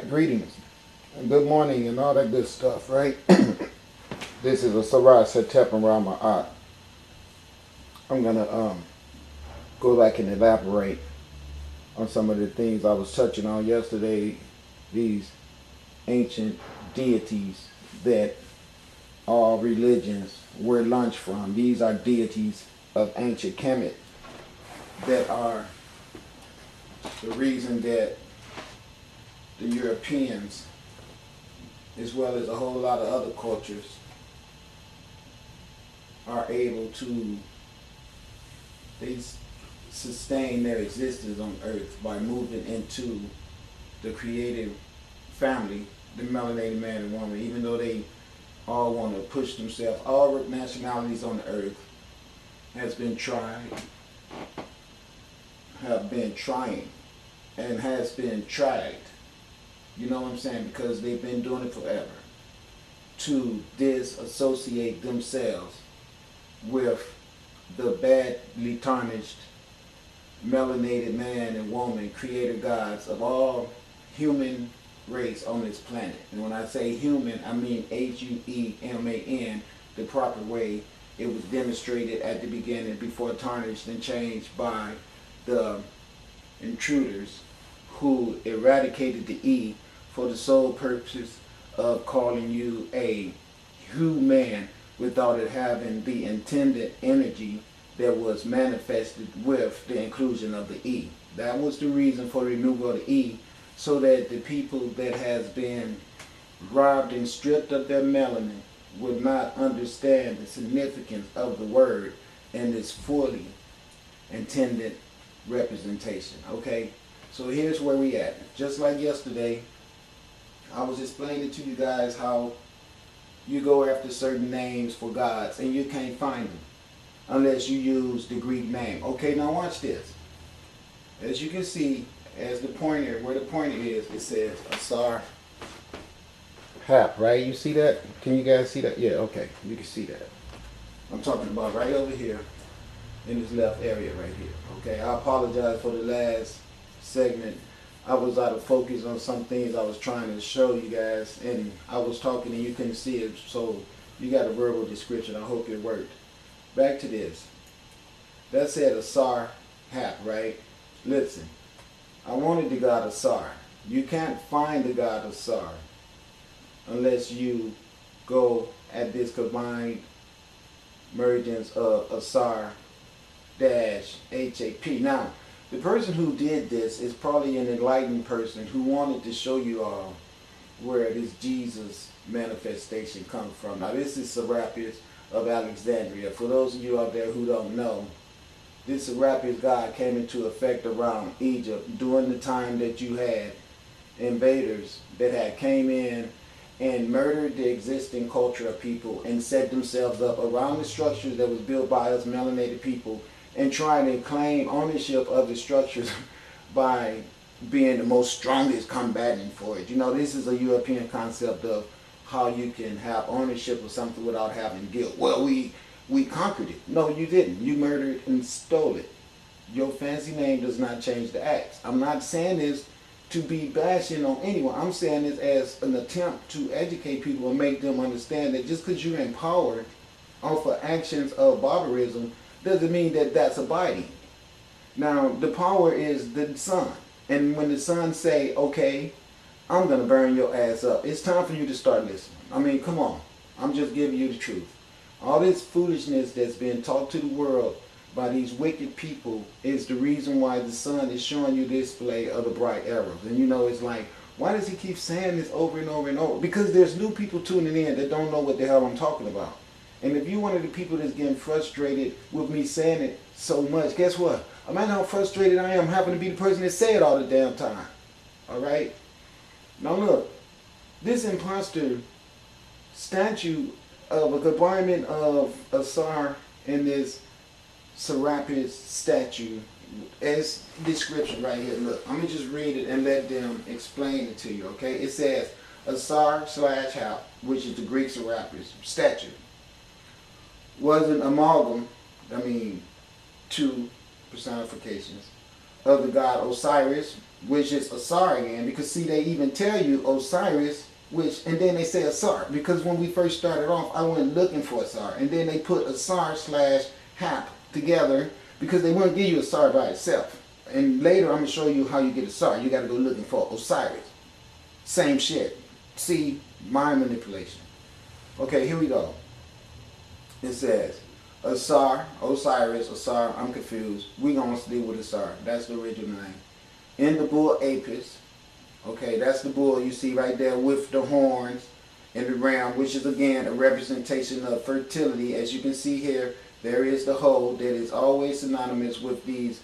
Greetings and good morning and all that good stuff, right? This is a Sarah Setep and Rama'at. I'm going to go back and elaborate on some of the things I was touching on yesterday. These ancient deities that all religions were launched from. These are deities of ancient Kemet that are the reason that the Europeans, as well as a whole lot of other cultures, are able to sustain their existence on Earth by moving into the creative family, the melanated man and woman, even though they all want to push themselves. All nationalities on the Earth have been trying, and has been tried. You know what I'm saying? Because they've been doing it forever. To disassociate themselves with the badly tarnished, melanated man and woman, creator gods of all human race on this planet. And when I say human, I mean Hueman, the proper way it was demonstrated at the beginning before tarnished and changed by the intruders who eradicated the E for the sole purpose of calling you a human without it having the intended energy that was manifested with the inclusion of the E. That was the reason for the removal of the E, so that the people that has been robbed and stripped of their melanin would not understand the significance of the word and its fully intended representation. Okay, so here's where we at. Just like yesterday, I was explaining to you guys how you go after certain names for gods and you can't find them unless you use the Greek name. Okay, now watch this. As you can see, as the pointer, where the pointer is, it says Asar Hap, right? You see that? Can you guys see that? Yeah, okay, you can see that. I'm talking about right over here in this left area right here. Okay, I apologize for the last segment. I was out of focus on some things I was trying to show you guys, and I was talking and you couldn't see it, so you got a verbal description. I hope it worked. Back to this. That said Asar Hap, right? Listen, I wanted the god Asar. You can't find the god Asar unless you go at this combined mergence of Asar dash HAP. Now, the person who did this is probably an enlightened person who wanted to show you all where this Jesus manifestation comes from. Now, this is Serapis of Alexandria. For those of you out there who don't know, this Serapis god came into effect around Egypt during the time that you had invaders that had came in and murdered the existing culture of people and set themselves up around the structures that was built by us melanated people, and trying to claim ownership of the structures by being the most strongest combatant for it. You know, this is a European concept of how you can have ownership of something without having guilt. Well, we conquered it. No, you didn't. You murdered and stole it. Your fancy name does not change the acts. I'm not saying this to be bashing on anyone. I'm saying this as an attempt to educate people and make them understand that just because you're empowered off of actions of barbarism doesn't mean that that's abiding. Now, the power is the sun. And when the sun say, okay, I'm going to burn your ass up, it's time for you to start listening. I mean, come on. I'm just giving you the truth. All this foolishness that's been taught to the world by these wicked people is the reason why the sun is showing you this display of the bright arrows. And you know, it's like, why does he keep saying this over and over and over? Because there's new people tuning in that don't know what the hell I'm talking about. And if you're one of the people that's getting frustrated with me saying it so much, guess what? Imagine how frustrated I am having to be the person that say it all the damn time. Alright? Now look, this imposter statue of a combination of Asar and this Serapis statue, as description right here. Look, I'm going to just read it and let them explain it to you, okay? It says, Asar / Hap, which is the Greek Serapis statue, was an amalgam, two personifications, of the god Osiris, which is Asar again, because see, they even tell you Osiris, which, and then they say Asar, because when we first started off, I went looking for Asar, and then they put Asar slash Hap together, because they wouldn't give you Asar by itself. And later I'm going to show you how you get Asar. You got to go looking for Osiris. Same shit. See, mind manipulation. Okay, here we go. It says, Asar, Osiris, Asar, I'm confused. We're going to deal with Asar. That's the original name. In the bull Apis. Okay, that's the bull you see right there with the horns and the ram, which is again a representation of fertility. As you can see here, there is the hoe that is always synonymous with these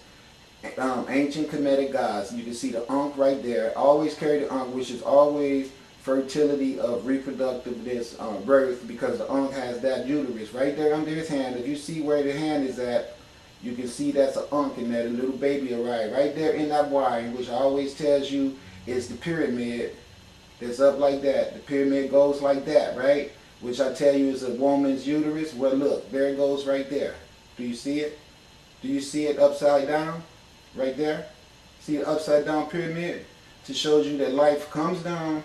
ancient Kemetic gods. You can see the Ankh right there. Always carry the Ankh, which is always fertility of reproductiveness, birth, because the Ankh has that uterus right there under his hand. If you see where the hand is at, you can see that's an Ankh in there. The little baby arrived right there in that wire, which always tells you is the pyramid that's up like that. The pyramid goes like that, right? Which I tell you is a woman's uterus. Well, look, there it goes right there. Do you see it? Do you see it upside down? Right there? See the upside down pyramid? To show you that life comes down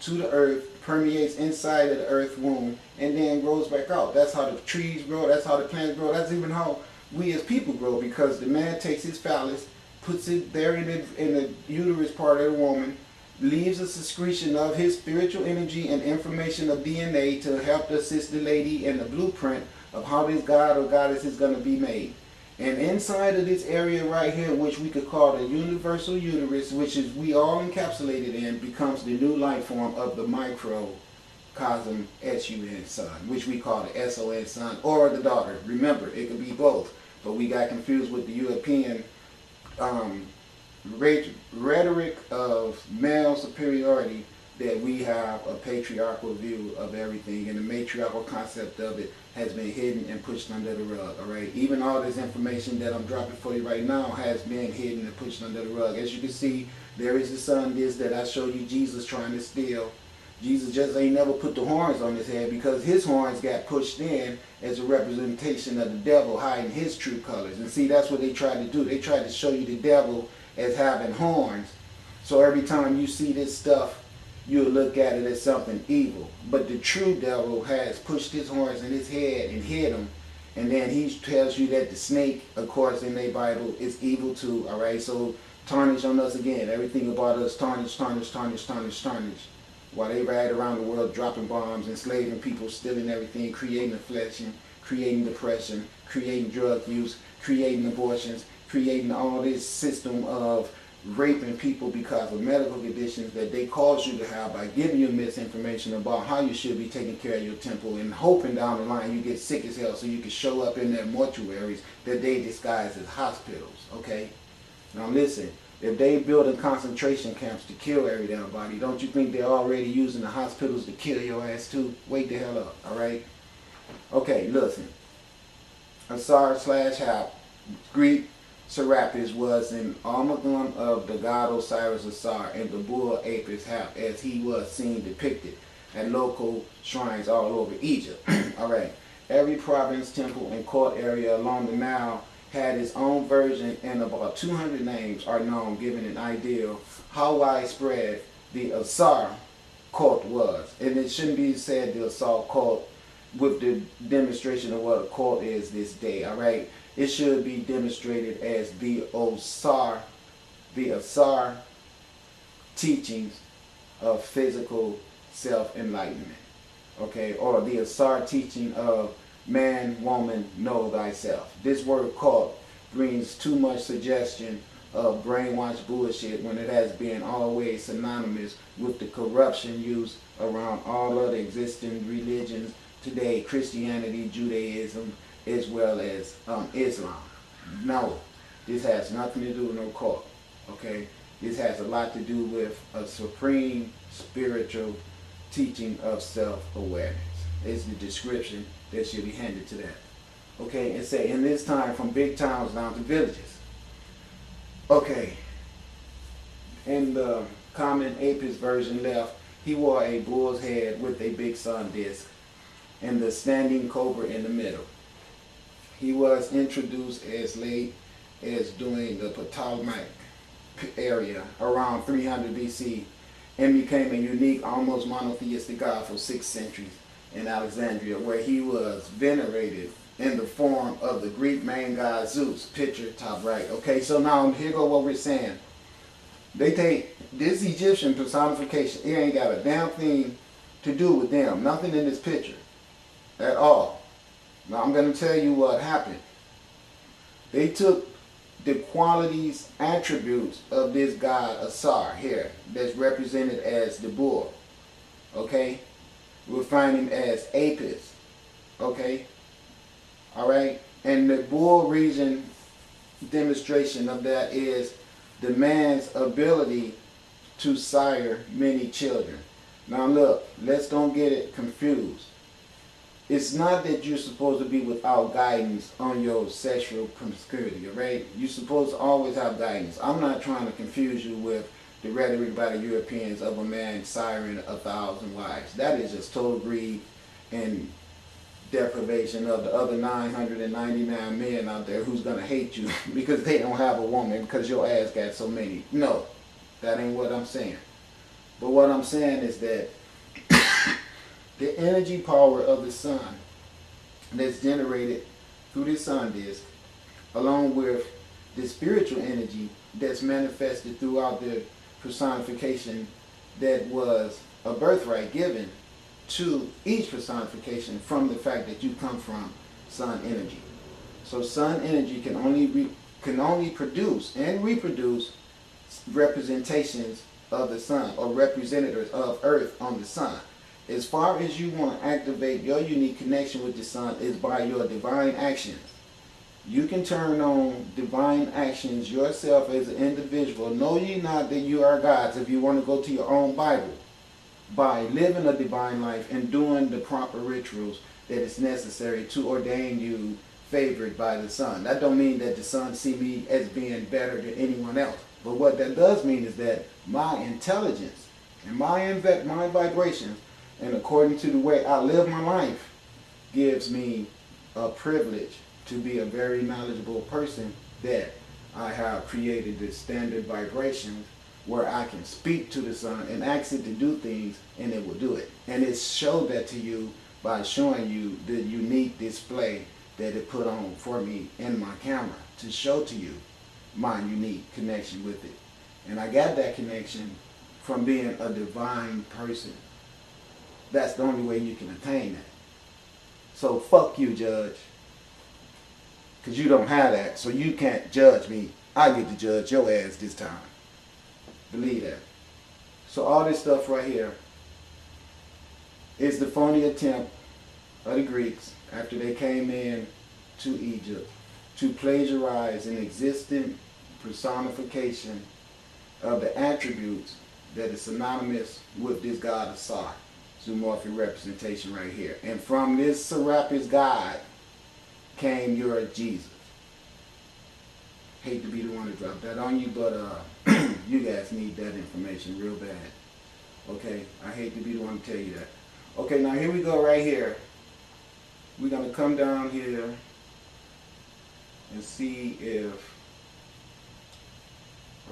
to the earth, permeates inside of the earth womb, and then grows back out. That's how the trees grow. That's how the plants grow. That's even how we as people grow, because the man takes his phallus, puts it there in the uterus part of the woman, leaves a secretion of his spiritual energy and information of DNA to help assist the lady in the blueprint of how this god or goddess is going to be made. And inside of this area right here, which we could call the universal uterus, which is we all encapsulated in, becomes the new life form of the microcosm SUN son, which we call the SON son or the daughter. Remember, it could be both, but we got confused with the European rhetoric of male superiority, that we have a patriarchal view of everything, and the matriarchal concept of it has been hidden and pushed under the rug. All right, even all this information that I'm dropping for you right now has been hidden and pushed under the rug. As you can see, there is the son this that I showed you Jesus trying to steal. Jesus just ain't never put the horns on his head, because his horns got pushed in as a representation of the devil hiding his true colors. And see, that's what they tried to do. They tried to show you the devil as having horns. So every time you see this stuff, you'll look at it as something evil. But the true devil has pushed his horns in his head and hid him. And then he tells you that the snake, of course, in their Bible is evil too. All right, so tarnish on us again. Everything about us, tarnish, tarnish, tarnish, tarnish, tarnish. While they ride around the world dropping bombs, enslaving people, stealing everything, creating inflation, creating depression, creating drug use, creating abortions, creating all this system of raping people because of medical conditions that they cause you to have by giving you misinformation about how you should be taking care of your temple, and hoping down the line you get sick as hell so you can show up in their mortuaries that they disguise as hospitals. Okay? Now listen, if they building concentration camps to kill every damn body, don't you think they're already using the hospitals to kill your ass too? Wake the hell up, alright? Okay, listen. Asar slash Hap, Greek Serapis, was an amalgam of the god Osiris Asar and the bull Apis Hap, as he was seen depicted at local shrines all over Egypt. Alright, every province, temple, and court area along the Nile had its own version, and about 200 names are known, giving an idea of how widespread the Asar cult was. And it shouldn't be said the Asar cult with the demonstration of what a cult is this day, alright? It should be demonstrated as the Asar teachings of physical self-enlightenment, okay? Or the Asar teaching of man, woman, know thyself. This word cult brings too much suggestion of brainwashed bullshit, when it has been always synonymous with the corruption used around all other existing religions today, Christianity, Judaism, as well as Islam. No, this has nothing to do with no cult, okay? This has a lot to do with a supreme spiritual teaching of self-awareness. It's the description that should be handed to that. Okay, and say, in this time, from big towns down to villages. Okay, in the common Apis version left, he wore a bull's head with a big sun disk and the standing cobra in the middle. He was introduced as late as during the Ptolemaic area around 300 BC and became a unique, almost monotheistic god for 6 centuries in Alexandria, where he was venerated in the form of the Greek main god Zeus, picture top right. Okay, so now here go what we're saying. They take this Egyptian personification, it ain't got a damn thing to do with them, nothing in this picture at all. Now I'm going to tell you what happened. They took the qualities, attributes of this god Asar here, that's represented as the bull. Okay? We'll find him as Apis. Okay? Alright? And the bull reason demonstration of that is the man's ability to sire many children. Now look, let's don't get it confused. It's not that you're supposed to be without guidance on your sexual promiscuity, right? You're supposed to always have guidance. I'm not trying to confuse you with the rhetoric by the Europeans of a man siring 1,000 wives. That is just total greed and deprivation of the other 999 men out there who's going to hate you because they don't have a woman because your ass got so many. No, that ain't what I'm saying. But what I'm saying is that the energy power of the sun that's generated through the sun disk, along with the spiritual energy that's manifested throughout the personification that was a birthright given to each personification from the fact that you come from sun energy. So sun energy can only produce and reproduce representations of the sun or representatives of earth on the sun. As far as you want to activate your unique connection with the sun is by your divine actions. You can turn on divine actions yourself as an individual. Know ye not that you are gods, if you want to go to your own Bible, by living a divine life and doing the proper rituals that is necessary to ordain you favored by the sun. That don't mean that the sun see me as being better than anyone else. But what that does mean is that my intelligence and my vibrations, and according to the way I live my life, gives me a privilege to be a very knowledgeable person, that I have created this standard vibration where I can speak to the sun and ask it to do things and it will do it. And it showed that to you by showing you the unique display that it put on for me in my camera to show to you my unique connection with it. And I got that connection from being a divine person. That's the only way you can attain that. So fuck you, judge. Because you don't have that, so you can't judge me. I get to judge your ass this time. Believe that. So all this stuff right here is the phony attempt of the Greeks after they came in to Egypt to plagiarize an existing personification of the attributes that is synonymous with this god Asar. Zoomorphic representation right here. And from this Serapis God came your Jesus. Hate to be the one to drop that on you, but you guys need that information real bad. Okay? I hate to be the one to tell you that. Okay, now here we go right here. We're going to come down here and see if...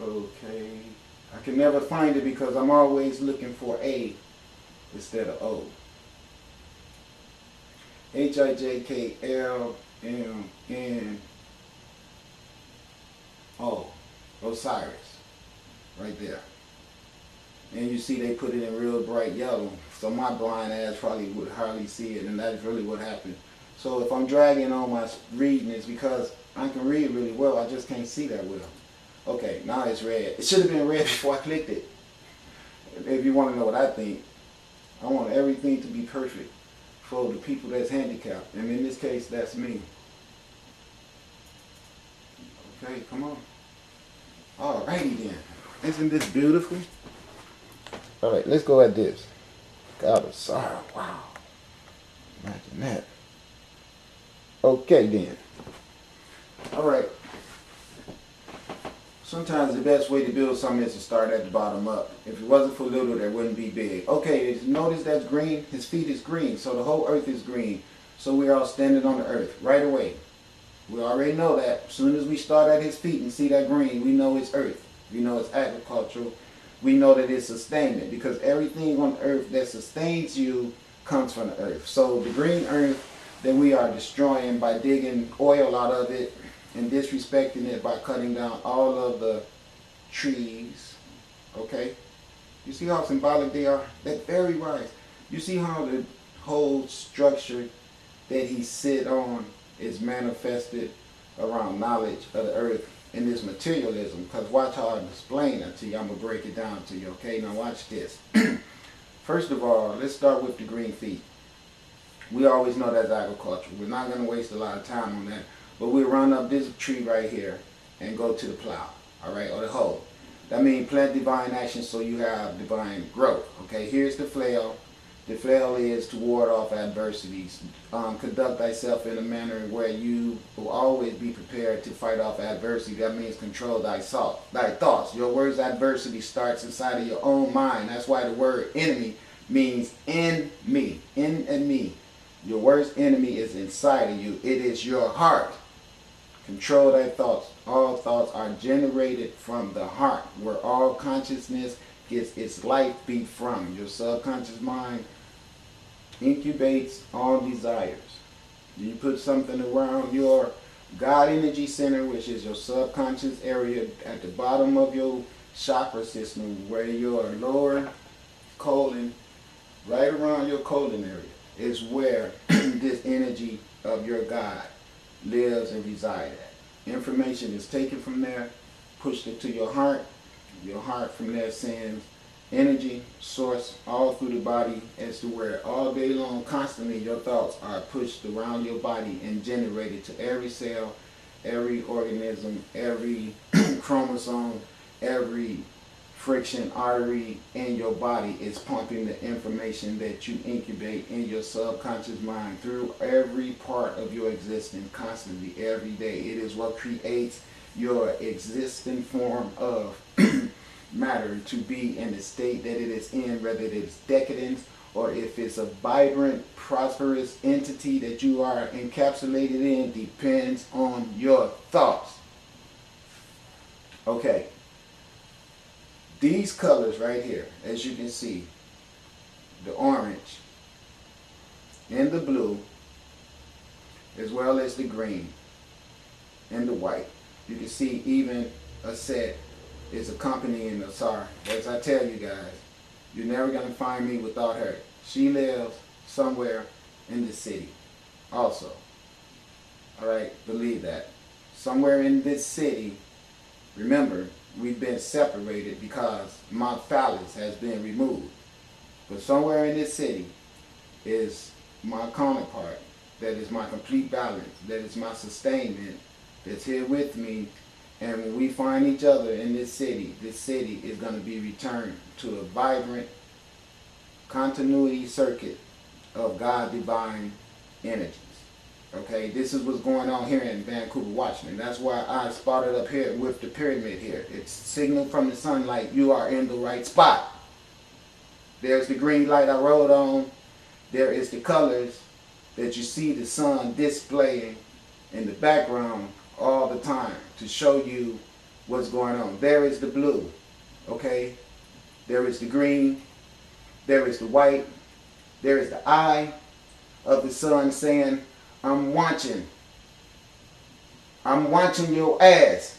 Okay. I can never find it because I'm always looking for A instead of O. Hijklmno. Osiris. Right there. And you see they put it in real bright yellow. So my blind ass probably would hardly see it, and that's really what happened. So if I'm dragging on my reading, it's because I can read really well, I just can't see that well. Okay, now it's red. It should have been red before I clicked it. If you want to know what I think, I want everything to be perfect for the people that's handicapped. And in this case, that's me. Okay, come on. Alrighty then. Isn't this beautiful? Alright, let's go at this. God of sorrow. Wow. Imagine that. Okay then. Alright. Sometimes the best way to build something is to start at the bottom up. If it wasn't for little, there wouldn't be big. Okay, notice that's green. His feet is green, so the whole earth is green. So we're all standing on the earth right away. We already know that. As soon as we start at his feet and see that green, we know it's earth. We know it's agricultural. We know that it's sustainment, because everything on earth that sustains you comes from the earth. So the green earth that we are destroying by digging oil out of it and disrespecting it by cutting down all of the trees, okay? You see how symbolic they are? That's very wise. You see how the whole structure that he sit on is manifested around knowledge of the earth in this materialism. Because watch how I explain it to you. I'm going to break it down to you, okay? Now watch this. First of all, let's start with the green feet. We always know that's agriculture. We're not going to waste a lot of time on that. But we'll run up this tree right here and go to the plow, all right, or the hoe. That means plant divine action so you have divine growth, okay? Here's the flail. The flail is to ward off adversities. Conduct thyself in a manner where you will always be prepared to fight off adversity. That means control thy thoughts. Your word's adversity starts inside of your own mind. That's why the word enemy means in me, in and me. Your worst enemy is inside of you. It is your heart. Control thy thoughts. All thoughts are generated from the heart, where all consciousness gets its life beat from. Your subconscious mind incubates all desires. You put something around your God energy center, which is your subconscious area at the bottom of your chakra system, where your lower colon, right around your colon area, is where this energy of your God lives and resides at. Information is taken from there, pushed into your heart. Your heart from there sends energy, source, all through the body, as to where all day long, constantly, your thoughts are pushed around your body and generated to every cell, every organism, every chromosome, every friction artery in your body is pumping the information that you incubate in your subconscious mind through every part of your existence, constantly, every day. It is what creates your existing form of matter to be in the state that it is in, whether it is decadence or if it's a vibrant, prosperous entity that you are encapsulated in, depends on your thoughts. Okay. These colors right here, as you can see, the orange and the blue, as well as the green and the white. You can see even a set is accompanying the Tsar. As I tell you guys, you're never going to find me without her. She lives somewhere in the city also. Alright, believe that. Somewhere in this city, remember, we've been separated because my phallus has been removed. But somewhere in this city is my counterpart, that is my complete balance, that is my sustainment, that's here with me. And when we find each other in this city is going to be returned to a vibrant continuity circuit of God divine energies. Okay, this is what's going on here in Vancouver, Washington. That's why I spotted up here with the pyramid here. It's signal from the sunlight. You are in the right spot. There's the green light I rode on. There is the colors that you see the sun displaying in the background all the time to show you what's going on. There is the blue. Okay, there is the green. There is the white. There is the eye of the sun saying, I'm watching your ass.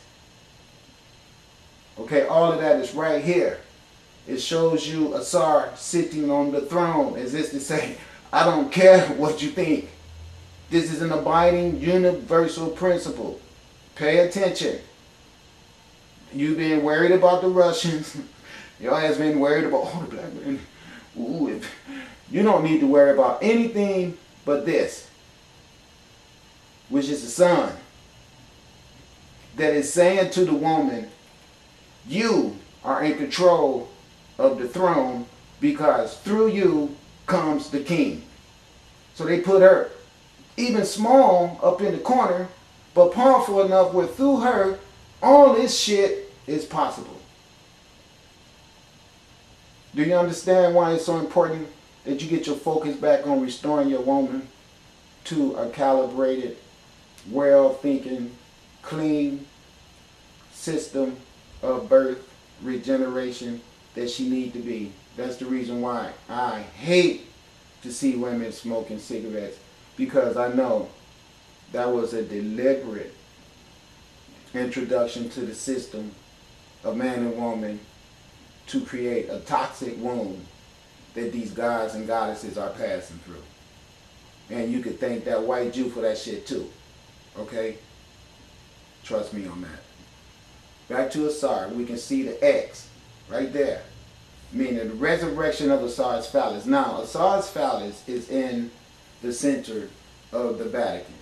Okay, all of that is right here. It shows you a Tsar sitting on the throne, as if to say, I don't care what you think. This is an abiding universal principle. Pay attention. You've been worried about the Russians. Your ass been worried about the black men. Ooh, you don't need to worry about anything but this, which is the sun, that is saying to the woman, you are in control of the throne because through you comes the king. So they put her even small up in the corner, but powerful enough where through her all this shit is possible. Do you understand why it's so important that you get your focus back on restoring your woman to a calibrated, well-thinking, clean system of birth, regeneration that she need to be. That's the reason why I hate to see women smoking cigarettes, because I know that was a deliberate introduction to the system of man and woman to create a toxic wound that these gods and goddesses are passing through. And you could thank that white Jew for that shit too. Okay? Trust me on that. Back to Asar, we can see the X right there, meaning the resurrection of Asar's phallus. Now, Asar's phallus is in the center of the Vatican.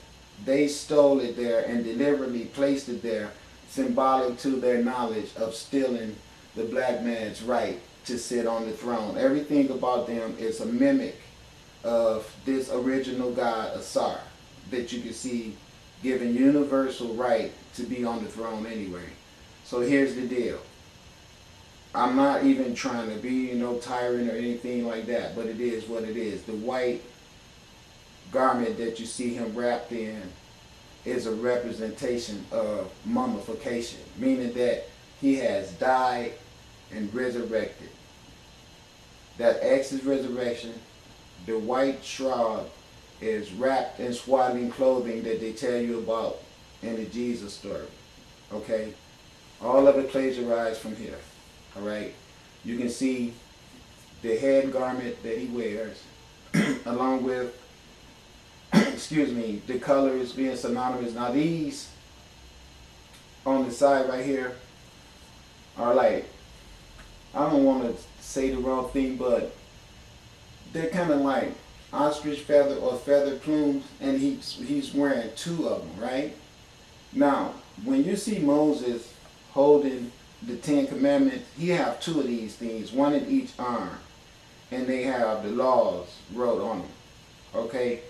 They stole it there and deliberately placed it there, symbolic to their knowledge of stealing the black man's right to sit on the throne. Everything about them is a mimic of this original god Asar that you can see given universal right to be on the throne anyway. So here's the deal. I'm not even trying to be no tyrant or anything like that, but it is what it is. The white garment that you see him wrapped in is a representation of mummification, meaning that he has died and resurrected. That X is resurrection. The white shroud is wrapped in swaddling clothing that they tell you about in the Jesus story. Okay? All of it plagiarized from here. Alright? You can see the head garment that he wears, along with excuse me, the colors being synonymous. Now these on the side right here are like, I don't want to say the wrong thing, but they're kind of like ostrich feather or feather plumes, and he's wearing two of them, right? Now, when you see Moses holding the Ten Commandments, he have two of these things, one in each arm, and they have the laws wrote on them, okay?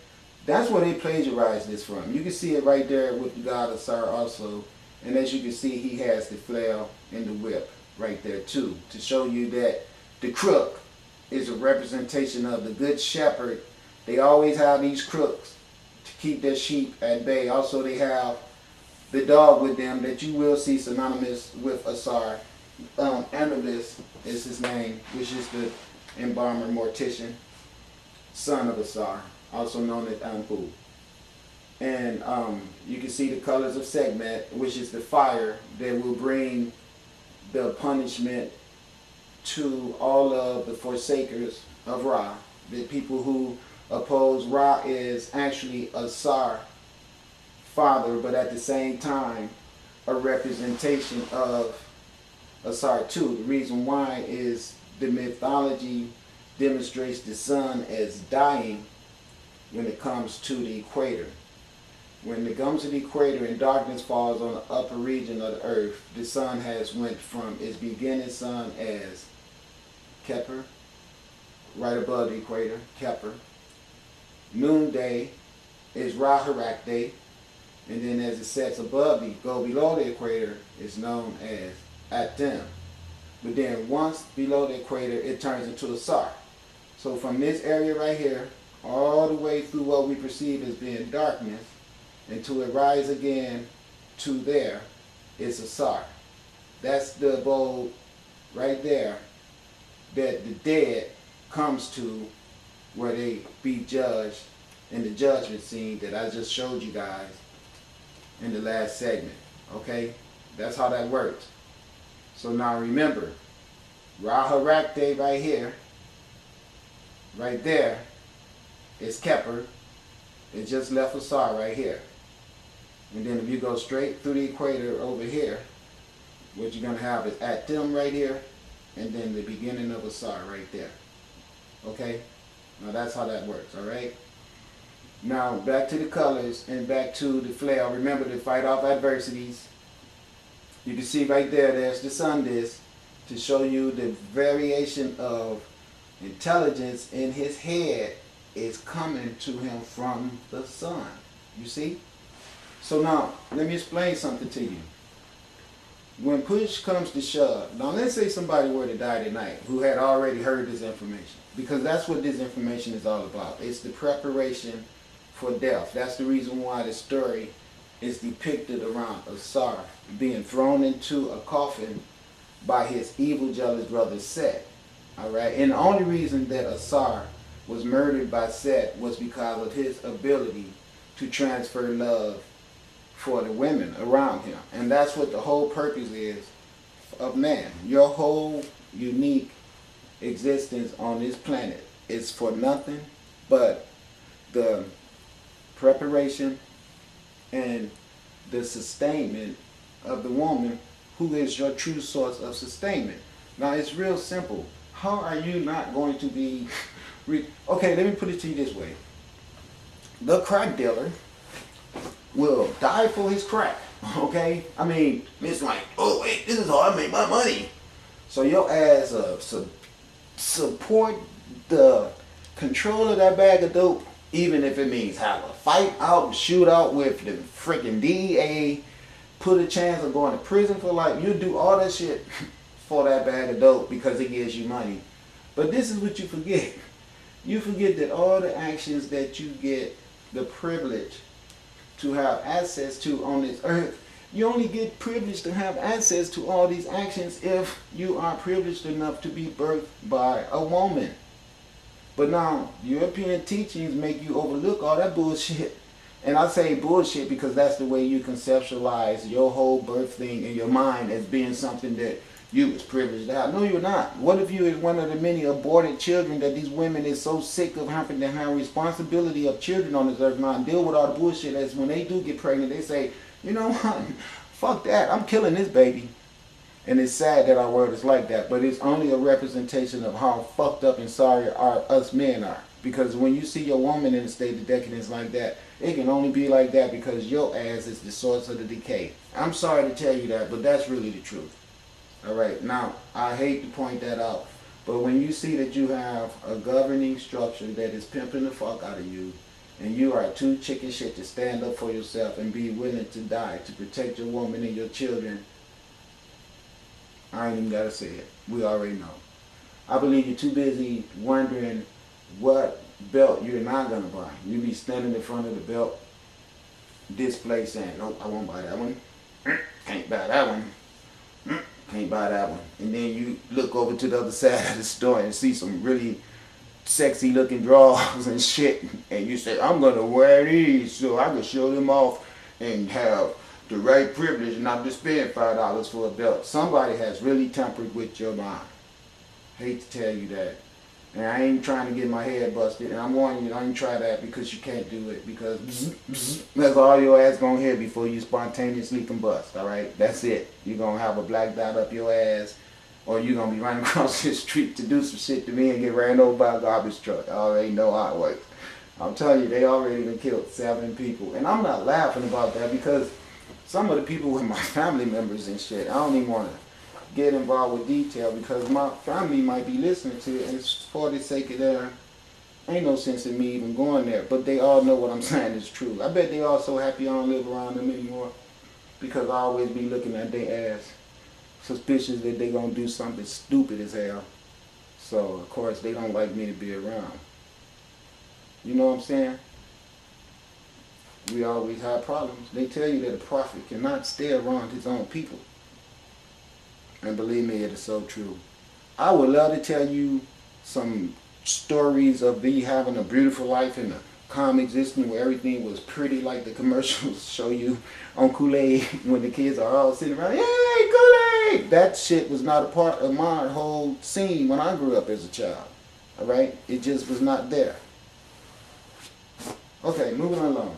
That's where they plagiarized this from. You can see it right there with the god Asar also. And as you can see, he has the flail and the whip right there too, to show you that the crook is a representation of the good shepherd. They always have these crooks to keep their sheep at bay. Also, they have the dog with them that you will see synonymous with Asar. Annulus is his name, which is the embalmer mortician, son of Asar, also known as Anpu. And you can see the colors of Segmet, which is the fire that will bring the punishment to all of the forsakers of Ra. The people who oppose Ra is actually Asar father, but at the same time a representation of Asar too. The reason why is the mythology demonstrates the sun as dying when it comes to the equator. When it comes to the equator and darkness falls on the upper region of the earth, the sun has went from its beginning sun as Kepler, right above the equator, Kepler. Noonday is Ra-Harak Day, and then as it sets above go below the equator, it's known as Atem. But then once below the equator, it turns into Asar. So from this area right here, all the way through what we perceive as being darkness, until it rises again to there, it's Asar. That's the abode right there that the dead comes to, where they be judged in the judgment scene that I just showed you guys in the last segment. Okay? That's how that works. So now remember, Ra-Harak Day right here, right there, is Kepler. It just left Asar right here. And then if you go straight through the equator over here, what you're going to have is Atem right here, and then the beginning of Asar right there. Okay? Now that's how that works, alright? Now back to the colors and back to the flail. Remember to fight off adversities. You can see right there, there's the sun disk to show you the variation of intelligence in his head is coming to him from the sun. You see? So now, let me explain something to you. When push comes to shove, now let's say somebody were to die tonight who had already heard this information, because that's what this information is all about. It's the preparation for death. That's the reason why the story is depicted around Asar being thrown into a coffin by his evil, jealous brother Set. All right, and the only reason that Asar was murdered by Set was because of his ability to transfer love for the women around him, and that's what the whole purpose is of man. Your whole unique existence on this planet is for nothing but the preparation and the sustainment of the woman who is your true source of sustainment. Now it's real simple. How are you not going to be okay, let me put it to you this way. The crack dealer will die for his crack. Okay? I mean, it's like, oh wait, this is how I make my money. So your ass support the control of that bag of dope, even if it means have a fight out, shoot out with the freaking DEA, put a chance of going to prison for life. You do all that shit for that bag of dope because it gives you money. But this is what you forget. You forget that all the actions that you get the privilege to have access to on this earth, you only get privileged to have access to all these actions if you are privileged enough to be birthed by a woman. But now, European teachings make you overlook all that bullshit. And I say bullshit because that's the way you conceptualize your whole birth thing in your mind as being something that you was privileged to have. No, you're not. What if you is one of the many aborted children that these women is so sick of having to have responsibility of children on this earth now and deal with all the bullshit as when they do get pregnant, they say, you know what, fuck that, I'm killing this baby. And it's sad that our world is like that, but it's only a representation of how fucked up and sorry us men are. Because when you see your woman in a state of decadence like that, it can only be like that because your ass is the source of the decay. I'm sorry to tell you that, but that's really the truth. Alright, now, I hate to point that out, but when you see that you have a governing structure that is pimping the fuck out of you, and you are too chicken shit to stand up for yourself and be willing to die to protect your woman and your children, I ain't even gotta say it. We already know. I believe you're too busy wondering what belt you're not gonna buy. You be standing in front of the belt display saying, nope, I won't buy that one. Can't buy that one. Can't buy that one. And then you look over to the other side of the store and see some really sexy looking drawers and shit. And you say, I'm gonna wear these so I can show them off and have the right privilege not to spend $5 for a belt. Somebody has really tampered with your mind. Hate to tell you that. And I ain't trying to get my head busted. And I'm warning you, don't try that because you can't do it. Because that's all your ass gonna hear before you spontaneously combust, alright? That's it. You're gonna have a black dot up your ass. Or you're gonna be running across the street to do some shit to me and get ran over by a garbage truck. I already know how it works. I'm telling you, they already been killed 7 people. And I'm not laughing about that because some of the people were my family members and shit. I don't even want to get involved with detail because my family might be listening to it, and it's for the sake of their, ain't no sense in me even going there, but they all know what I'm saying is true. I bet they all so happy I don't live around them anymore because I always be looking at their ass suspicious that they gonna do something stupid as hell. So of course they don't like me to be around. You know what I'm saying? We always have problems. They tell you that a prophet cannot stay around his own people. And believe me, it is so true. I would love to tell you some stories of me having a beautiful life and a calm existence where everything was pretty like the commercials show you on Kool-Aid when the kids are all sitting around, yay, Kool-Aid! That shit was not a part of my whole scene when I grew up as a child. Alright? It just was not there. Okay, moving along.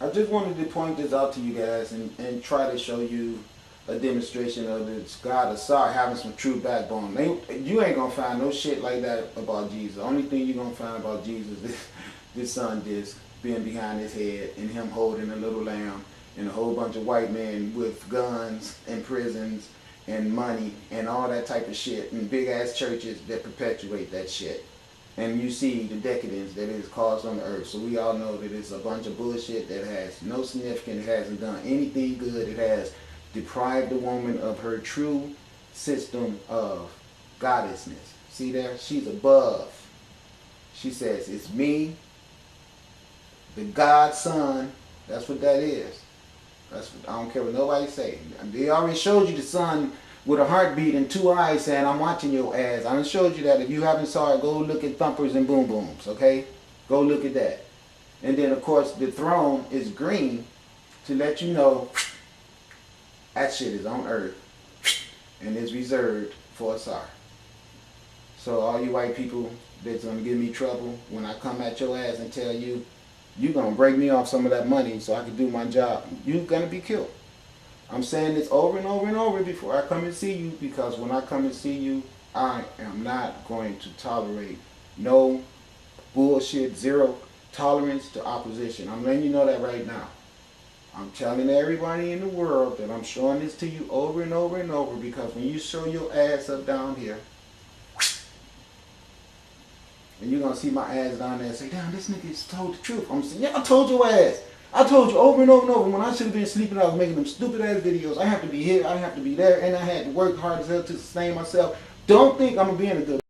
I just wanted to point this out to you guys and try to show you a demonstration of this God Asar having some true backbone. You ain't gonna find no shit like that about Jesus. The only thing you're gonna find about Jesus is this sun disc being behind his head and him holding a little lamb and a whole bunch of white men with guns and prisons and money and all that type of shit and big ass churches that perpetuate that shit. And you see the decadence that it has caused on the earth. So we all know that it's a bunch of bullshit that has no significance. It hasn't done anything good. It has deprived the woman of her true system of goddessness. See there? She's above. She says, it's me, the God Son. That's what that is. That's what, I don't care what nobody say. They already showed you the sun with a heartbeat and two eyes saying, I'm watching your ass. I done showed you that. If you haven't saw it, go look at Thumpers and Boom Booms, okay? Go look at that. And then, of course, the throne is green to let you know that shit is on Earth and is reserved for a Sar. So all you white people that's going to give me trouble when I come at your ass and tell you, you're going to break me off some of that money so I can do my job, you're going to be killed. I'm saying this over and over and over before I come and see you, because when I come and see you, I am not going to tolerate no bullshit, zero tolerance to opposition. I'm letting you know that right now. I'm telling everybody in the world that I'm showing this to you over and over and over, because when you show your ass up down here, and you're going to see my ass down there and say, damn, this nigga's told the truth. I'm saying, yeah, I told your ass. I told you over and over and over. When I should have been sleeping, I was making them stupid ass videos. I have to be here, I have to be there, and I had to work hard as hell to sustain myself. Don't think I'm being a good